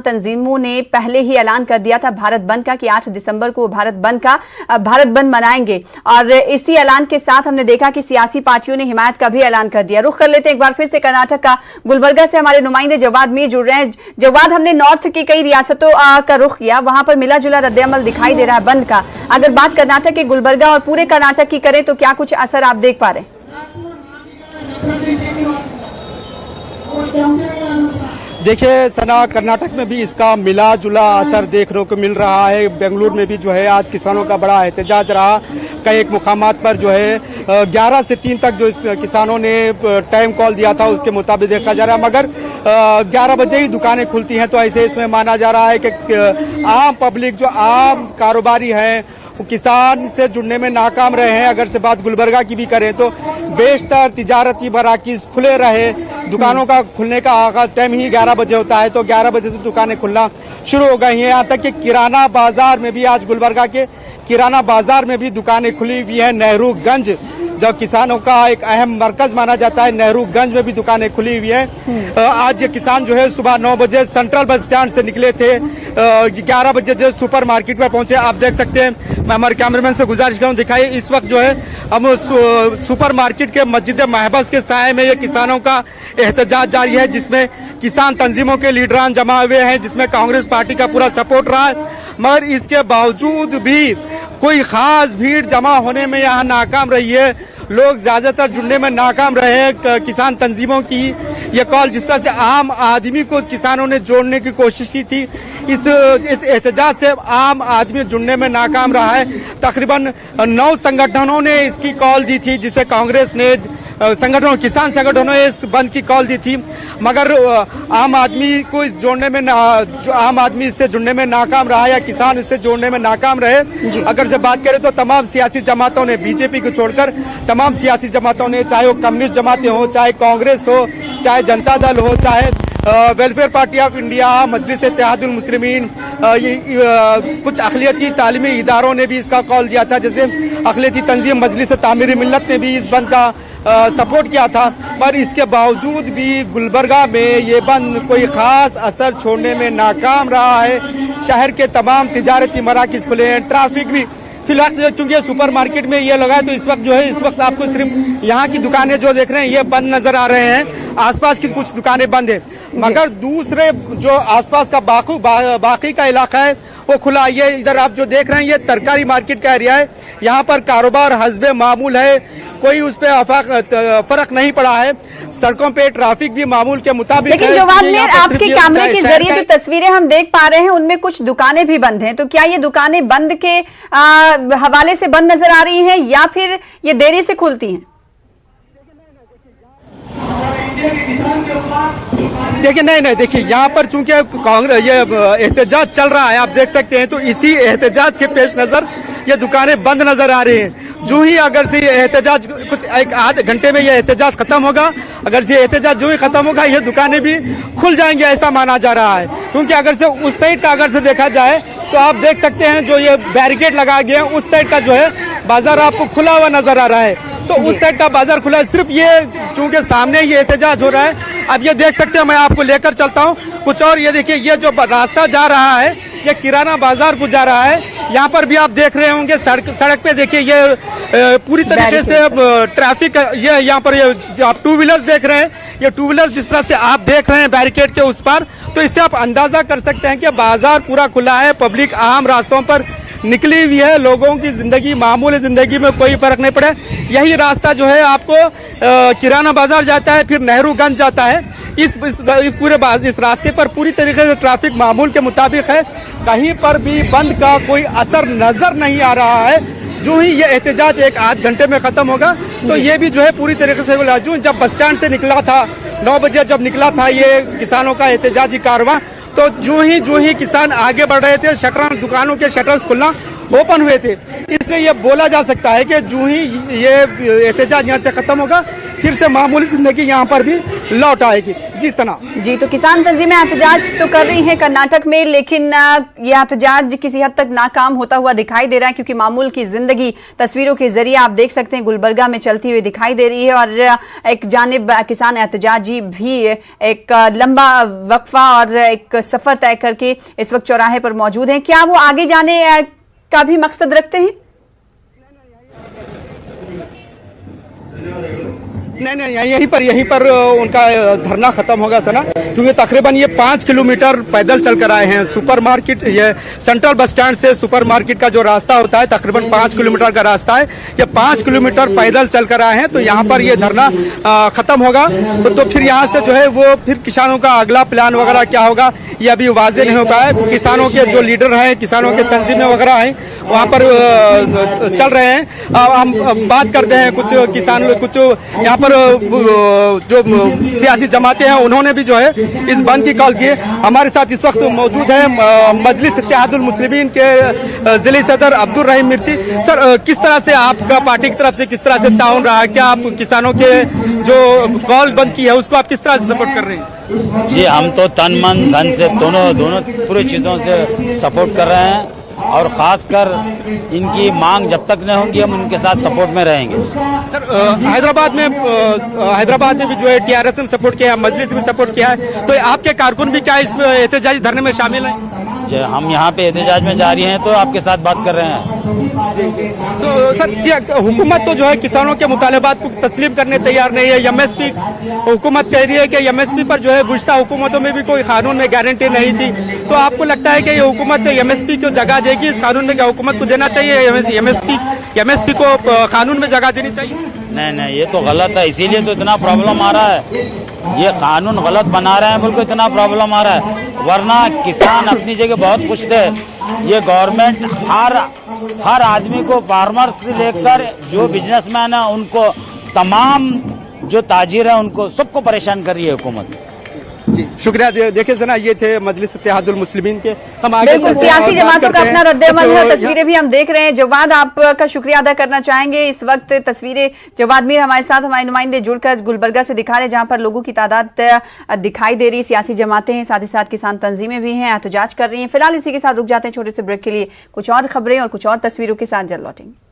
तंजीमों ने पहले ही ऐलान कर दिया था भारत बंद का कि 8 दिसंबर को भारत बंद मनाएंगे। और इसी ऐलान के साथ हमने देखा कि सियासी पार्टियों ने हिमायत का भी ऐलान कर दिया। रुख कर लेते हैं एक बार फिर से कर्नाटक का, गुलबर्गा से हमारे नुमाइंदे जवाद मीर जुड़ रहे हैं। जवाद, हमने नॉर्थ की कई रियासतों का रुख किया, वहां पर मिला जुला रद्द-ए-अमल दिखाई दे रहा है बंद का। अगर बात कर्नाटक के गुलबर्गा और पूरे कर्नाटक की करें तो क्या कुछ असर आप देख पा रहे हैं? देखिए सना, कर्नाटक में भी इसका मिला जुला असर देखने को मिल रहा है। बेंगलुरु में भी जो है आज किसानों का बड़ा एहतजाज रहा। कई एक मुकामात पर जो है 11 से 3 तक जो किसानों ने टाइम कॉल दिया था उसके मुताबिक देखा जा रहा है, मगर 11 बजे ही दुकानें खुलती हैं। तो ऐसे इसमें माना जा रहा है कि आम पब्लिक, जो आम कारोबारी हैं, किसान से जुड़ने में नाकाम रहे हैं। अगर से बात गुलबर्गा की भी करें तो बेशतर तिजारती मराकिज खुले रहे। दुकानों का खुलने का आगाज टाइम ही 11 बजे होता है, तो 11 बजे से दुकानें खुलना शुरू हो गई हैं। यहाँ तक कि किराना बाजार में भी आज गुलबर्गा के किराना बाजार में भी दुकानें खुली हुई हैं। नेहरूगंज जो किसानों का एक अहम मरकज माना जाता है, नेहरूगंज में भी दुकानें खुली हुई हैं। आज ये किसान जो है सुबह 9 बजे सेंट्रल बस स्टैंड से निकले थे, 11 बजे जो सुपर मार्केट में पहुंचे। आप देख सकते हैं, मैं हमारे कैमरामैन से गुजारिश करूं दिखाइए। इस वक्त जो है हम सुपर मार्केट के मस्जिद महबस के साए में ये किसानों का एहतजाज जारी है, जिसमें किसान तंजीमों के लीडरान जमा हुए हैं, जिसमें कांग्रेस पार्टी का पूरा सपोर्ट रहा है। मगर इसके बावजूद भी कोई खास भीड़ जमा होने में यहाँ नाकाम रही है। लोग ज्यादातर जुड़ने में नाकाम रहे हैं। किसान तंजीमों की ये कॉल, जिस तरह से आम आदमी को किसानों ने जोड़ने की कोशिश की थी, इस एहतजाज से आम आदमी जुड़ने में नाकाम रहा है। तकरीबन 9 संगठनों ने इसकी कॉल दी थी, जिसे कांग्रेस ने किसान संगठनों ने इस बंद की कॉल दी थी, मगर आम आदमी को इस जोड़ने में आम आदमी इससे जुड़ने में नाकाम रहा या किसान इससे जोड़ने में नाकाम रहे। अगर से बात करें तो तमाम सियासी जमातों ने, बीजेपी को छोड़कर तमाम सियासी जमातों ने, चाहे वो कम्युनिस्ट जमातें हो, चाहे कांग्रेस हो, चाहे जनता दल हो, चाहे वेलफेयर पार्टी ऑफ इंडिया, मजलिस इत्तेहादुल मुस्लिमीन, कुछ अक़लियती तालीमी इदारों ने भी इसका कॉल दिया था। जैसे अक़लियती तंजीम मजलिस तामीर मिल्लत ने भी इस बंद का सपोर्ट किया था। पर इसके बावजूद भी गुलबर्गा में ये बंद कोई खास असर छोड़ने में नाकाम रहा है। शहर के तमाम तिजारती मराकिज खुले हैं। ट्रैफिक भी फिलहाल चूंकि सुपर मार्केट में ये लगा है, तो इस वक्त जो है, इस वक्त आपको सिर्फ यहाँ की दुकानें जो देख रहे हैं ये बंद नजर आ रहे हैं। आसपास की कुछ दुकानें बंद है, मगर दूसरे जो आसपास का बाकी का इलाका है वो खुला। ये इधर आप जो देख रहे हैं ये तरकारी मार्केट का एरिया है। यहाँ पर कारोबार हस्बे मामूल है, कोई उस पर फर्क नहीं पड़ा है। सड़कों पे ट्रैफिक भी मामूल के मुताबिक। लेकिन जवाब में आपके कैमरे के जरिए जो तस्वीरें हम देख पा रहे हैं उनमें कुछ दुकानें भी बंद हैं, तो क्या ये दुकानें बंद के हवाले से बंद नजर आ रही हैं या फिर ये देरी से खुलती हैं? देखिए नहीं, देखिए यहाँ पर चूंकि कांग्रेस ये एहतजाज चल रहा है, आप देख सकते हैं, तो इसी एहतजाज के पेश नजर ये दुकानें बंद नजर आ रही हैं। जो ही अगर से ये एहतजाज कुछ एक आधे घंटे में ये एहतजाज खत्म होगा, अगर से एहतजाज जो ही खत्म होगा ये दुकानें भी खुल जाएंगे, ऐसा माना जा रहा है। क्योंकि अगर से उस साइड का अगर से देखा जाए तो आप देख सकते हैं जो ये बैरिकेड लगा गया है, उस साइड का जो है बाजार आपको खुला हुआ नजर आ रहा है। तो उस साइड का बाजार खुला है, सिर्फ ये चूंकि सामने ये एहतजाज हो रहा है। अब ये देख सकते हैं, मैं आपको लेकर चलता हूँ कुछ और। ये देखिए, ये जो रास्ता जा रहा है ये किराना बाजार को जा रहा है। यहाँ पर भी आप देख रहे होंगे सड़क पे देखिए ये पूरी तरीके से ट्रैफिक, ये यहाँ पर ये आप 2 व्हीलर्स देख रहे हैं, ये 2 व्हीलर्स जिस तरह से आप देख रहे हैं बैरिकेड के उस पर, तो इससे आप अंदाजा कर सकते हैं कि बाजार पूरा खुला है। पब्लिक आम रास्तों पर निकली हुई है, लोगों की जिंदगी, मामूली जिंदगी में कोई फर्क नहीं पड़ा। यही रास्ता जो है आपको किराना बाजार जाता है, फिर नेहरूगंज जाता है। इस रास्ते पर पूरी तरीके से ट्रैफिक मामूल के मुताबिक है। कहीं पर भी बंद का कोई असर नजर नहीं आ रहा है। जो ही ये एहतजाज 1 घंटे में खत्म होगा तो ये भी जो है पूरी तरीके से जो जब बस स्टैंड से निकला था 9 बजे जब निकला था ये किसानों का एहतजाजी कारवां, तो जो ही किसान आगे बढ़ रहे थे, दुकानों के शटर्स खुलना ओपन हुए थे। इसलिए ये बोला जा सकता है कि जो ही ये एहतजाज यहाँ से खत्म होगा फिर से मामूली जिंदगी यहाँ पर भी लौट आएगी। जी सना। जी, तो किसान तंजीमें एहतजाज तो कर रही हैं कर्नाटक में, लेकिन ये एहतजाज किसी हद तक नाकाम होता हुआ दिखाई दे रहा है, क्योंकि मामूल की जिंदगी तस्वीरों के जरिए आप देख सकते हैं गुलबर्गा में चलती हुई दिखाई दे रही है। और एक जानिब किसान एहतजाजी भी एक लंबा वक्फा और एक सफर तय करके इस वक्त चौराहे पर मौजूद हैं। क्या वो आगे जाने का भी मकसद रखते हैं? नहीं, यहीं पर उनका धरना खत्म होगा सना, क्योंकि तकरीबन ये 5 किलोमीटर पैदल चल कर आए हैं। सुपर मार्केट, ये सेंट्रल बस स्टैंड से सुपर मार्केट का जो रास्ता होता है तकरीबन 5 किलोमीटर का रास्ता है। ये 5 किलोमीटर पैदल चल कर आए हैं, तो यहाँ पर ये धरना खत्म होगा। तो फिर यहाँ से जो है वो फिर किसानों का अगला प्लान वगैरह क्या होगा ये अभी वाजे नहीं हो पाया है। किसानों के जो लीडर हैं, किसानों के तंजीमें वगैरह हैं, वहाँ पर चल रहे हैं। हम बात करते हैं कुछ किसान, कुछ यहाँ पर जो सियासी जमातें हैं उन्होंने भी जो है इस बंद की कॉल की है। हमारे साथ इस वक्त मौजूद है मजलिस इत्तेहादुल मुस्लिमीन के जिले सदर अब्दुल रहीम मिर्ची। सर, किस तरह से आपका पार्टी की तरफ से किस तरह से ताउन रहा है? क्या आप किसानों के जो कॉल बंद की है उसको आप किस तरह से सपोर्ट कर रहे हैं? जी, हम तो तन मन धन से दोनों पूरी चीज़ों से सपोर्ट कर रहे हैं, और खासकर इनकी मांग जब तक नहीं होगी हम उनके साथ सपोर्ट में रहेंगे। सर, हैदराबाद में भी जो है टीआरएस ने सपोर्ट किया है, मजलिस भी सपोर्ट किया है, तो आपके कारकुन भी क्या इस एहतजाजी धरने में शामिल हैं? हम यहाँ पे एहतजाज में जारी हैं तो आपके साथ बात कर रहे हैं। तो सर, हुकूमत तो जो है किसानों के मुतालबात को तस्लीम करने तैयार नहीं है। एमएसपी हुकूमत कह रही है कि एमएसपी पर जो है गुज़श्ता हुकूमतों में भी कोई कानून में गारंटी नहीं थी। तो आपको लगता है कि ये हुकूमत एमएसपी को जगह देगी इस कानून में? क्या हुकूमत को देना चाहिए एमएसपी को कानून में जगह देनी चाहिए? नहीं, ये तो गलत है, इसीलिए तो इतना प्रॉब्लम आ रहा है। ये कानून गलत बना रहे हैं बोल के इतना प्रॉब्लम आ रहा है, वरना किसान अपनी जगह बहुत खुश थे। ये गवर्नमेंट हर आदमी को, फार्मर से लेकर जो बिजनेसमैन है उनको, तमाम जो ताजिर है उनको, सबको परेशान कर रही है हुकूमत। जी, शुक्रिया। देखिए जना, ये थे मजलिस इत्तेहादुल मुस्लिमीन के। हम आगे बिल्कुल सियासी जमातों का अपना रद्द-ए-अमल है, तस्वीरें भी हम देख रहे हैं। जवाद, आपका शुक्रिया अदा करना चाहेंगे। इस वक्त तस्वीरें जवाद मीर हमारे साथ, हमारे नुमाइंदे जुड़कर गुलबर्गा से दिखा रहे हैं, जहां पर लोगों की तादाद दिखाई दे रही। सियासी जमातें हैं, साथ ही साथ किसान तंजीमें भी हैं, एहतजाज कर रही हैं। फिलहाल इसी के साथ रुक जाते हैं छोटे से ब्रेक के लिए। कुछ और खबरें और कुछ और तस्वीरों के साथ जल्द लौटेंगे।